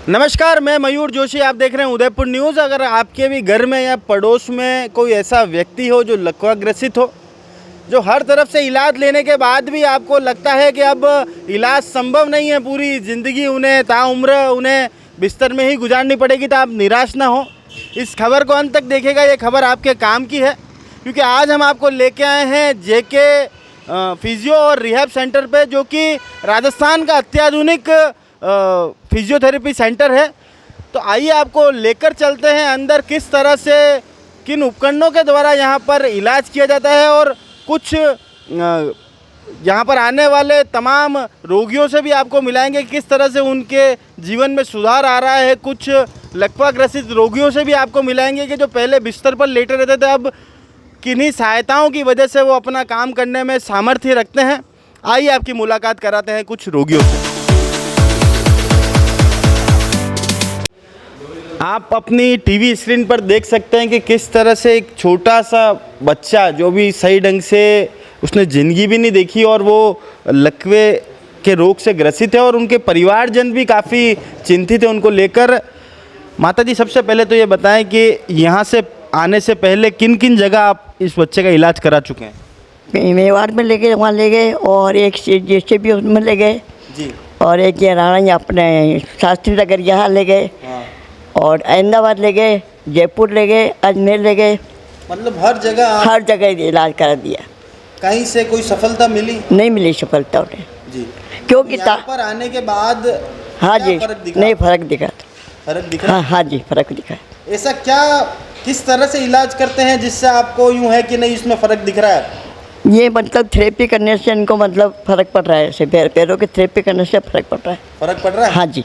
नमस्कार, मैं मयूर जोशी। आप देख रहे हैं उदयपुर न्यूज़। अगर आपके भी घर में या पड़ोस में कोई ऐसा व्यक्ति हो जो लकवा ग्रसित हो, जो हर तरफ से इलाज लेने के बाद भी आपको लगता है कि अब इलाज संभव नहीं है, पूरी ज़िंदगी उन्हें ताउम्र उन्हें बिस्तर में ही गुजारनी पड़ेगी, तो आप निराश ना हो। इस खबर को अंत तक देखिएगा, ये खबर आपके काम की है, क्योंकि आज हम आपको लेके आए हैं जेके फिजियो और रिहैब सेंटर पे, जो कि राजस्थान का अत्याधुनिक फिजियोथेरेपी सेंटर है। तो आइए आपको लेकर चलते हैं अंदर, किस तरह से किन उपकरणों के द्वारा यहाँ पर इलाज किया जाता है और कुछ यहाँ पर आने वाले तमाम रोगियों से भी आपको मिलाएंगे किस तरह से उनके जीवन में सुधार आ रहा है। कुछ लकवा ग्रसित रोगियों से भी आपको मिलाएंगे कि जो पहले बिस्तर पर लेटे रहते थे, अब किन्हीं सहायताओं की वजह से वो अपना काम करने में सामर्थ्य रखते हैं। आइए आपकी मुलाकात कराते हैं कुछ रोगियों से। आप अपनी टीवी स्क्रीन पर देख सकते हैं कि किस तरह से एक छोटा सा बच्चा, जो भी सही ढंग से उसने ज़िंदगी भी नहीं देखी और वो लकवे के रोग से ग्रसित है, और उनके परिवारजन भी काफ़ी चिंतित है उनको लेकर। माता जी, सबसे पहले तो ये बताएं कि यहाँ से आने से पहले किन किन जगह आप इस बच्चे का इलाज करा चुके हैं? मेवाड़ में ले गए, वहाँ ले गए, और एक जैसे भी उसमें ले गए जी, और एक ये राणा अपने शास्त्री नगर यहाँ ले गए, और अहमदाबाद ले गए, जयपुर ले गए, अजमेर ले गए। मतलब हर जगह इलाज करा दिया। कहीं से कोई सफलता मिली? नहीं मिली सफलता उन्हें जी, क्योंकि यहाँ पर आने के बाद हाँ जी, फर्क दिखा? नहीं फर्क दिखा। फर्क दिखा? हाँ जी, फर्क दिखा। ऐसा क्या, किस तरह से इलाज करते हैं जिससे आपको यूँ है कि नहीं इसमें फ़र्क दिख रहा है? ये मतलब थेरेपी करने से इनको मतलब फ़र्क पड़ रहा है, ऐसे पैरों की थेरेपी करने से फ़र्क पड़ रहा है। फ़र्क पड़ रहा है? हाँ जी।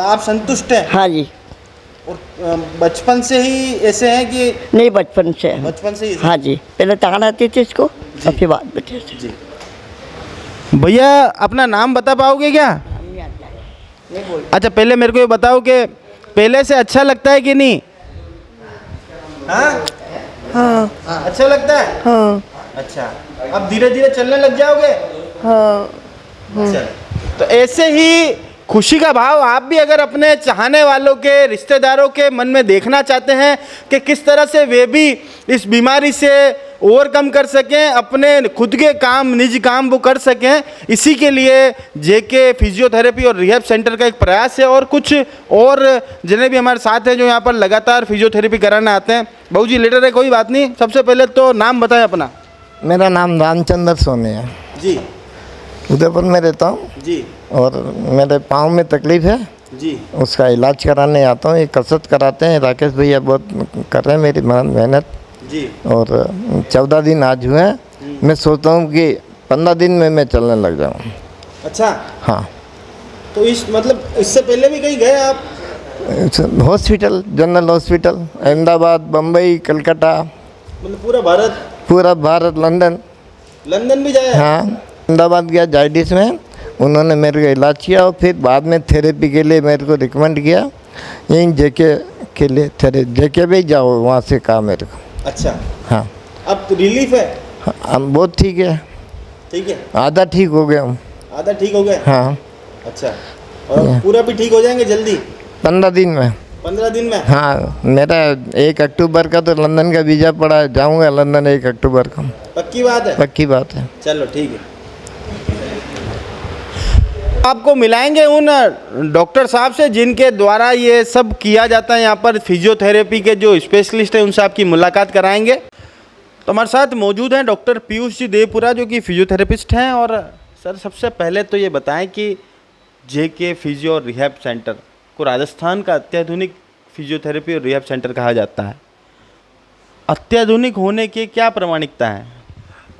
आप संतुष्ट हैं? हाँ जी। और बचपन से ही ऐसे हैं कि? नहीं, बचपन से। बचपन से ही? हाँ जी, पहले तान आती थी इसको, और फिर बाद बच्चे से। जी भैया, अपना नाम बता पाओगे क्या? अच्छा, पहले मेरे को ये बताओ कि पहले से अच्छा लगता है कि नहीं? हाँ हाँ, अच्छा लगता है? हाँ। अच्छा, अब धीरे धीरे चलने लग जाओगे? हाँ। अच्छा, तो ऐसे ही खुशी का भाव आप भी अगर अपने चाहने वालों के, रिश्तेदारों के मन में देखना चाहते हैं कि किस तरह से वे भी इस बीमारी से ओवरकम कर सकें, अपने खुद के काम, निजी काम वो कर सकें, इसी के लिए जेके फिजियोथेरेपी और रिहैब सेंटर का एक प्रयास है। और कुछ और जिन्हें भी हमारे साथ हैं जो यहाँ पर लगातार फिजियोथेरेपी कराने आते हैं। बहू जी, लेटर है, कोई बात नहीं। सबसे पहले तो नाम बताएं अपना। मेरा नाम रामचंद्र सोनी है जी, उदयपुर में रहता हूँ जी, और मेरे पाँव में तकलीफ़ है जी, उसका इलाज कराने आता हूँ। ये कसरत कराते हैं, राकेश भैया बहुत कर रहे हैं मेरी मेहनत। जी, और 14 दिन आज हुए हैं। मैं सोचता हूँ कि 15 दिन में मैं चलने लग जाऊँ। अच्छा, हाँ। तो इस मतलब इससे पहले भी कहीं गए आप? Hospital, general hospital, Ahmedabad, Bombay, Calcutta, मतलब पूरा भारत, लंदन भी जाए? हाँ, अहमदाबाद गया जाइडिस में, उन्होंने मेरे को इलाज किया और फिर बाद में थेरेपी के लिए मेरे को रिकमेंड किया, यहीं जेके के लिए जेके भी जाओ, वहाँ से कहा मेरे को। अच्छा, हाँ। अब तो रिलीफ है? हाँ, बहुत ठीक है। ठीक है, आधा ठीक हो गया हूँ। आधा ठीक हो गया? हाँ। अच्छा, और पूरा भी ठीक हो जाएंगे जल्दी? 15 दिन में। 15 दिन में? हाँ, मेरा 1 अक्टूबर का तो लंदन का वीज़ा पड़ा है, जाऊँगा लंदन 1 अक्टूबर को। पक्की बात है? पक्की बात है। चलो ठीक है। आपको मिलाएंगे उन डॉक्टर साहब से जिनके द्वारा ये सब किया जाता है, यहाँ पर फिजियोथेरेपी के जो स्पेशलिस्ट हैं उनसे आपकी मुलाकात कराएंगे। तो हमारे साथ मौजूद हैं डॉक्टर पीयूष जी देवपुरा, जो कि फिजियोथेरेपिस्ट हैं। और सर, सबसे पहले तो ये बताएं कि जेके फिजियो और रिहैब सेंटर को राजस्थान का अत्याधुनिक फिजियोथेरेपी और रिहैब सेंटर कहा जाता है। अत्याधुनिक होने की क्या प्रामाणिकता है?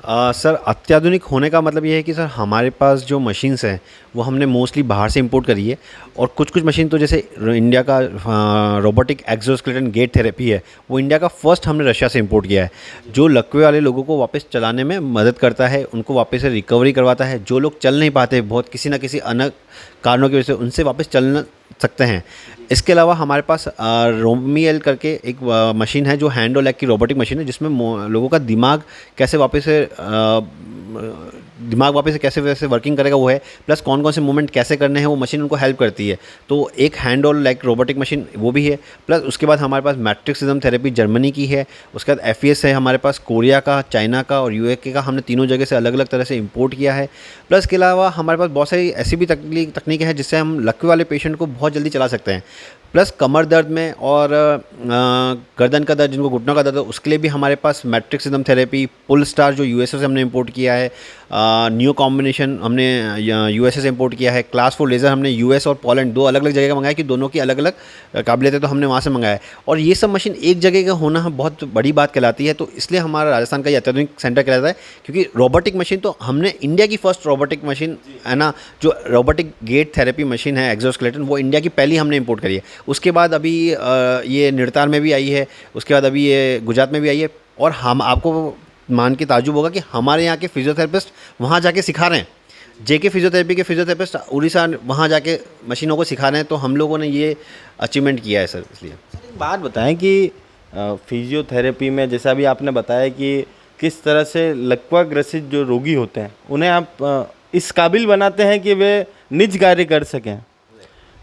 सर, अत्याधुनिक होने का मतलब ये है कि सर हमारे पास जो मशीन्स हैं वो हमने मोस्टली बाहर से इंपोर्ट करी है, और कुछ मशीन तो जैसे इंडिया का रोबोटिक एक्सोस्केलेटन गेट थेरेपी है, वो इंडिया का फर्स्ट हमने रशिया से इंपोर्ट किया है, जो लकवे वाले लोगों को वापस चलाने में मदद करता है, उनको वापस से रिकवरी करवाता है। जो लोग चल नहीं पाते, बहुत किसी ना किसी अन्य कारणों की वजह से, उनसे वापस सकते हैं। इसके अलावा हमारे पास रोमियल करके एक मशीन है जो हैंड और लेग की रोबोटिक मशीन है, जिसमें लोगों का दिमाग कैसे वापस से कैसे वैसे वर्किंग करेगा वो है, प्लस कौन कौन से मूवमेंट कैसे करने हैं वो मशीन उनको हेल्प करती है। तो एक हैंड और लेग रोबोटिक मशीन वो भी है। प्लस उसके बाद हमारे पास मैट्रिक्सिज्म थेरेपी जर्मनी की है, उसके बाद FES है हमारे पास, कोरिया का, चाइना का और UK का, हमने तीनों जगह से अलग अलग तरह से इंपोर्ट किया है। प्लस के अलावा हमारे पास बहुत सारी ऐसी भी तकनीकें हैं जिससे हम लकवे वाले पेशेंट को बहुत जल्दी चला सकते हैं। प्लस कमर दर्द में और गर्दन का दर्द, जिनको घुटनों का दर्द है, उसके लिए भी हमारे पास मैट्रिक्सिज्म थेरेपी, पुल स्टार जो USA से हमने इंपोर्ट किया है, न्यू कॉम्बिनेशन हमने USA से इंपोर्ट किया है, क्लास 4 लेज़र हमने US और पोलैंड 2 अलग अलग जगह का मंगाया कि दोनों की अलग अलग काबिलियत है, तो हमने वहाँ से मंगाया है। और ये सब मशीन एक जगह का होना बहुत बड़ी बात कहलाती है, तो इसलिए हमारा राजस्थान का ये अत्याधुनिक सेंटर कहलाता है। क्योंकि रोबोटिक मशीन तो हमने इंडिया की फर्स्ट रोबोटिक मशीन है ना, जो रोबोटिक गेट थेरेपी मशीन है एक्सोस्केलेटन, वो इंडिया की पहली हमने इंपोर्ट करी है। उसके बाद अभी ये निरतार में भी आई है, उसके बाद अभी ये गुजरात में भी आई है। और हम आपको मान के ताजुब होगा कि हमारे यहाँ के फिजियोथेरेपिस्ट वहाँ जाके सिखा रहे हैं, JK फिजियोथेरेपी के फिजियोथेरेपिस्ट उड़ीसा वहाँ जाके मशीनों को सिखा रहे हैं। तो हम लोगों ने ये अचीवमेंट किया है सर। इसलिए सर एक बात बताएं कि फिजियोथेरेपी में जैसा भी आपने बताया कि किस तरह से लकवा ग्रसित जो रोगी होते हैं उन्हें आप इस काबिल बनाते हैं कि वे निज कार्य कर सकें।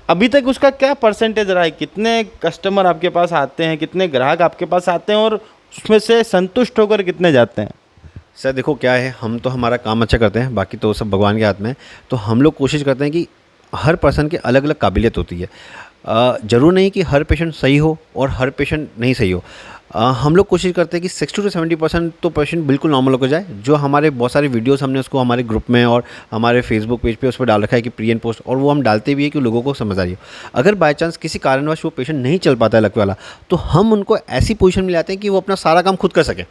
अभी तक उसका क्या परसेंटेज रहा है? कितने कस्टमर आपके पास आते हैं, कितने ग्राहक आपके पास आते हैं और उसमें से संतुष्ट होकर कितने जाते हैं? सर देखो क्या है, हम तो हमारा काम अच्छा करते हैं, बाकी तो सब भगवान के हाथ में है। तो हम लोग कोशिश करते हैं कि हर पर्सन की अलग अलग काबिलियत होती है। ज़रूर नहीं कि हर पेशेंट सही हो और हर पेशेंट नहीं सही हो। हम लोग कोशिश करते हैं कि 60 to 70% तो पेशेंट बिल्कुल नॉर्मल होकर जाए। जो हमारे बहुत सारे वीडियोस हमने उसको हमारे ग्रुप में और हमारे फेसबुक पेज पे उस पर डाल रखा है कि प्री एंड पोस्ट, और वो हम डालते भी है कि लोगों को समझ आ रही हो। अगर बाय चांस किसी कारणवश वो पेशेंट नहीं चल पाता है लकवे वाला, तो हम उनको ऐसी पोजीशन में लाते हैं कि वो अपना सारा काम खुद कर सकें।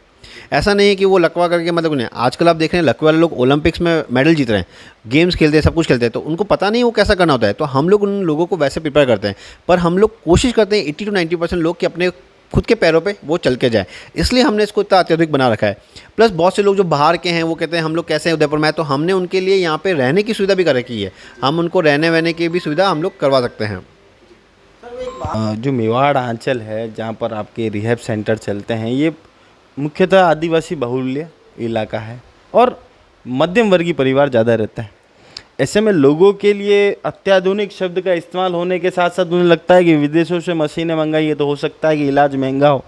ऐसा नहीं है कि वो लकवा करके मतलब नहीं। आजकल आप देख रहे हैं लकवे वाले लोग ओलंपिक्स में मेडल जीत रहे हैं, गेम्स खेलते हैं, सब कुछ खेलते हैं, तो उनको पता नहीं वो कैसा करना होता है। तो हम लोग उन लोगों को वैसे प्रिपेयर करते हैं, पर हम लोग कोशिश करते हैं 80 to 90% लोग कि अपने खुद के पैरों पे वो चल के जाए। इसलिए हमने इसको इतना अत्यधिक बना रखा है। प्लस बहुत से लोग जो बाहर के हैं वो कहते हैं हम लोग कैसे हैं उदयपुर में, तो हमने उनके लिए यहाँ पे रहने की सुविधा भी कर रखी है। हम उनको रहने वहने की भी सुविधा हम लोग करवा सकते हैं। जो मेवाड़ आंचल है जहाँ पर आपके रिहैब सेंटर चलते हैं, ये मुख्यतः आदिवासी बहुल्य इलाका है और मध्यम वर्गीय परिवार ज़्यादा रहता है। ऐसे में लोगों के लिए अत्याधुनिक शब्द का इस्तेमाल होने के साथ साथ उन्हें लगता है कि विदेशों से मशीनें मंगाई है तो हो सकता है कि इलाज महंगा हो।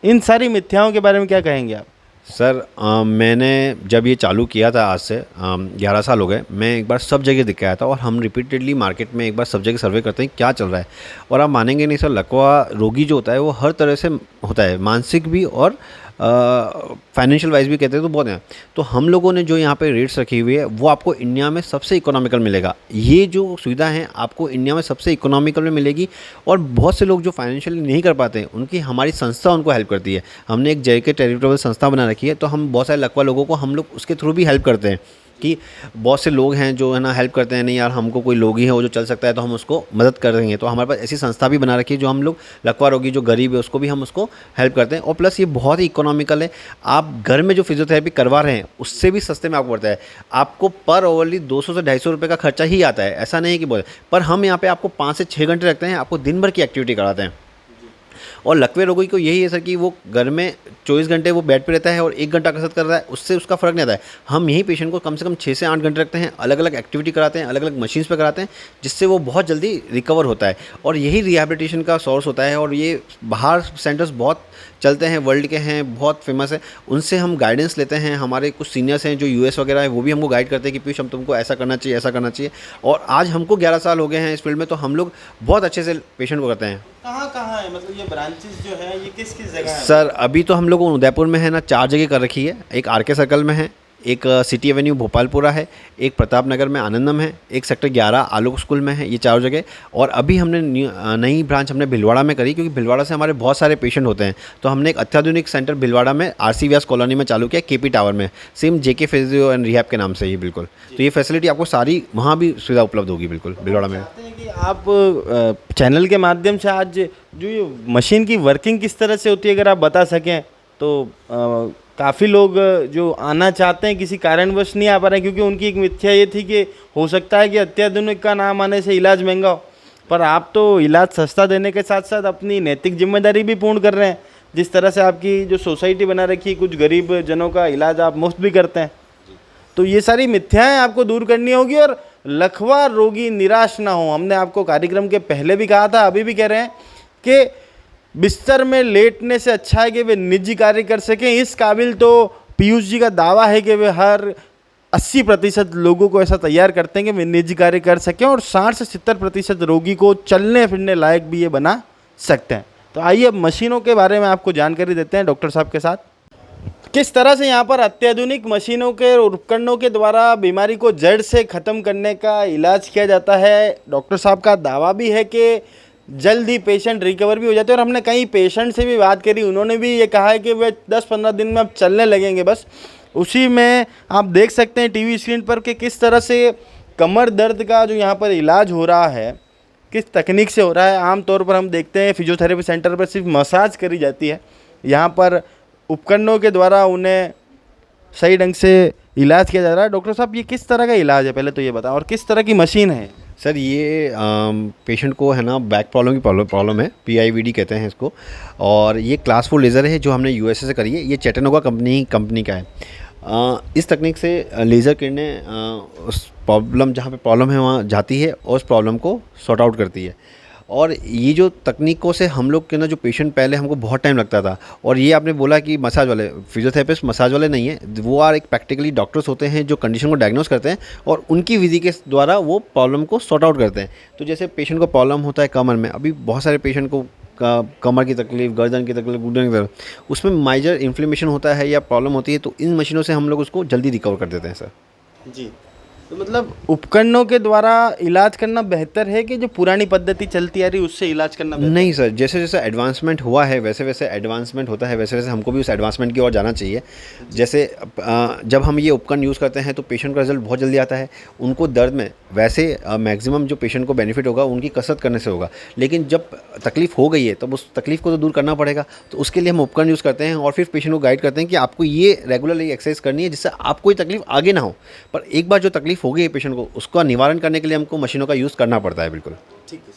इन सारी मिथ्याओं के बारे में क्या कहेंगे आप? सर मैंने जब ये चालू किया था, आज से 11 साल हो गए, मैं एक बार सब जगह दिख के आया था और हम रिपीटेडली मार्केट में एक बार सब जगह सर्वे करते हैं क्या चल रहा है। और आप मानेंगे नहीं सर, लकवा रोगी जो होता है वो हर तरह से होता है, मानसिक भी और फाइनेंशियल वाइज भी कहते हैं तो बहुत हैं। तो हम लोगों ने जो यहाँ पे रेट्स रखी हुई है वो आपको इंडिया में सबसे इकोनॉमिकल मिलेगा। ये जो सुविधा है आपको इंडिया में सबसे इकोनॉमिकल में मिलेगी। और बहुत से लोग जो फाइनेंशियली नहीं कर पाते हैं उनकी हमारी संस्था उनको हेल्प करती है। हमने एक JK चैरिटेबल संस्था बना रखी है, तो हम बहुत सारे लकवा लोगों को हम लोग उसके थ्रू भी हेल्प करते हैं कि बहुत से लोग हैं जो है ना हेल्प करते हैं, नहीं यार हमको कोई लोग ही है वो जो चल सकता है तो हम उसको मदद कर देंगे। तो हमारे पास ऐसी संस्था भी बना रखी है जो हम लोग लकवा रोगी जो गरीब है उसको भी हम उसको हेल्प करते हैं। और प्लस ये बहुत ही इकोनॉमिकल है। आप घर में जो फिजियोथेरेपी करवा रहे हैं उससे भी सस्ते में आपको पड़ता है। आपको पर ओवरली 200 से 250 रुपये का खर्चा ही आता है, ऐसा नहीं है कि बहुत। पर हम यहाँ पर आपको 5 से 6 घंटे रखते हैं, आपको दिन भर की एक्टिविटी कराते हैं। और लकवे रोगी को यही है सर कि वो घर में 24 घंटे वो बेड पे रहता है और 1 घंटा कसरत कर रहा है, उससे उसका फ़र्क नहीं आता है। हम यही पेशेंट को कम से कम 6 से 8 घंटे रखते हैं, अलग अलग एक्टिविटी कराते हैं, अलग अलग मशीन्स पे कराते हैं, जिससे वो बहुत जल्दी रिकवर होता है। और यही रिहैबिलिटेशन का सोर्स होता है। और ये बाहर सेंटर्स बहुत चलते हैं, वर्ल्ड के हैं, बहुत फेमस है, उनसे हम गाइडेंस लेते हैं। हमारे कुछ सीनियर्स हैं जो US वगैरह है, वो भी हमको गाइड करते हैं कि पीयूष हम तुमको ऐसा करना चाहिए, ऐसा करना चाहिए। और आज हमको 11 साल हो गए हैं इस फील्ड में, तो हम लोग बहुत अच्छे से पेशेंट को करते हैं। कहाँ कहाँ है, मतलब ये ब्रांचेस जो है ये किस किस जगह है? सर अभी तो हम लोग उदयपुर में है ना 4 जगह कर रखी है। एक RK सर्कल में है, एक सिटी एवेन्यू भोपालपुरा है, एक प्रताप नगर में आनंदम है, एक सेक्टर 11 आलोक स्कूल में है। ये 4 जगह। और अभी हमने नई ब्रांच हमने भिलवाड़ा में करी, क्योंकि भिलवाड़ा से हमारे बहुत सारे पेशेंट होते हैं। तो हमने एक अत्याधुनिक सेंटर भिलवाड़ा में RC व्यास कॉलोनी में चालू किया, KP टावर में, same JK physio and rehab के नाम से ही। बिल्कुल, तो ये फैसिलिटी आपको सारी वहाँ भी सुविधा उपलब्ध होगी बिल्कुल भिलवाड़ा में। चाहते हैं कि आप चैनल के माध्यम से आज जो ये मशीन की वर्किंग किस तरह से होती है अगर आप बता सकें तो काफ़ी लोग जो आना चाहते हैं किसी कारणवश नहीं आ पा रहे हैं, क्योंकि उनकी एक मिथ्या ये थी कि हो सकता है कि अत्याधुनिक का नाम आने से इलाज महंगा हो। पर आप तो इलाज सस्ता देने के साथ साथ अपनी नैतिक जिम्मेदारी भी पूर्ण कर रहे हैं। जिस तरह से आपकी जो सोसाइटी बना रखी है, कुछ गरीब जनों का इलाज आप मुफ्त भी करते हैं। तो ये सारी मिथ्याएं आपको दूर करनी होगी और लकवा रोगी निराश ना हो। हमने आपको कार्यक्रम के पहले भी कहा था, अभी भी कह रहे हैं कि बिस्तर में लेटने से अच्छा है कि वे निजी कार्य कर सकें। इस काबिल तो पीयूष जी का दावा है कि वे हर 80% लोगों को ऐसा तैयार करते हैं कि वे निजी कार्य कर सकें और 60 से 70% रोगी को चलने फिरने लायक भी ये बना सकते हैं। तो आइए अब मशीनों के बारे में आपको जानकारी देते हैं डॉक्टर साहब के साथ। किस तरह से यहाँ पर अत्याधुनिक मशीनों के और उपकरणों के द्वारा बीमारी को जड़ से ख़त्म करने का इलाज किया जाता है। डॉक्टर साहब का दावा भी है कि जल्द ही पेशेंट रिकवर भी हो जाते हैं। और हमने कई पेशेंट से भी बात करी, उन्होंने भी ये कहा है कि वे 10-15 दिन में अब चलने लगेंगे बस। उसी में आप देख सकते हैं टीवी स्क्रीन पर कि किस तरह से कमर दर्द का जो यहाँ पर इलाज हो रहा है, किस तकनीक से हो रहा है। आमतौर पर हम देखते हैं फिजियोथेरेपी सेंटर पर सिर्फ मसाज करी जाती है, यहाँ पर उपकरणों के द्वारा उन्हें सही ढंग से इलाज किया जा रहा है। डॉक्टर साहब, ये किस तरह का इलाज है, पहले तो ये बताओ, और किस तरह की मशीन है? सर ये पेशेंट को है ना बैक प्रॉब्लम की प्रॉब्लम है, PIVD कहते हैं इसको। और ये क्लास 4 लेज़र है जो हमने USA से करी है। ये चैटनोगा कंपनी का है। इस तकनीक से लेज़र किरणें उस प्रॉब्लम जहाँ पे प्रॉब्लम है वहाँ जाती है और उस प्रॉब्लम को सॉर्ट आउट करती है। और ये जो तकनीकों से हम लोग के ना जो पेशेंट पहले हमको बहुत टाइम लगता था, और ये आपने बोला कि मसाज वाले फिजियोथेरेपिस्ट मसाज वाले नहीं है, वो एक प्रैक्टिकली डॉक्टर्स होते हैं जो कंडीशन को डायग्नोस करते हैं और उनकी विधि के द्वारा वो प्रॉब्लम को सॉर्ट आउट करते हैं। तो जैसे पेशेंट को प्रॉब्लम होता है कमर में, अभी बहुत सारे पेशेंट को कमर की तकलीफ, गर्दन की तकलीफ, घुटने की तकलीफ, उसमें माइजर इन्फ्लेमेशन होता है या प्रॉब्लम होती है, तो इन मशीनों से हम लोग उसको जल्दी रिकवर कर देते हैं सर। जी, तो मतलब उपकरणों के द्वारा इलाज करना बेहतर है कि जो पुरानी पद्धति चलती आ रही उससे इलाज करना बेहतर? नहीं सर, जैसे जैसे एडवांसमेंट हुआ है वैसे वैसे एडवांसमेंट होता है, वैसे वैसे हमको भी उस एडवांसमेंट की ओर जाना चाहिए। जैसे जब हम ये उपकरण यूज़ करते हैं तो पेशेंट का रिजल्ट बहुत जल्दी आता है। उनको दर्द में वैसे मैक्सिमम जो पेशेंट को बेनिफिट होगा उनकी कसरत करने से होगा, लेकिन जब तकलीफ़ हो गई है तब उस तकलीफ़ को तो दूर करना पड़ेगा। तो उसके लिए हम उपकरण यूज़ करते हैं और फिर पेशेंट को गाइड करते हैं कि आपको ये रेगुलरली एक्सरसाइज करनी है जिससे आपको कोई तकलीफ आगे ना हो। पर एक बार जो तकलीफ हो गई है पेशेंट को, उसका निवारण करने के लिए हमको मशीनों का यूज़ करना पड़ता है। बिल्कुल ठीक है।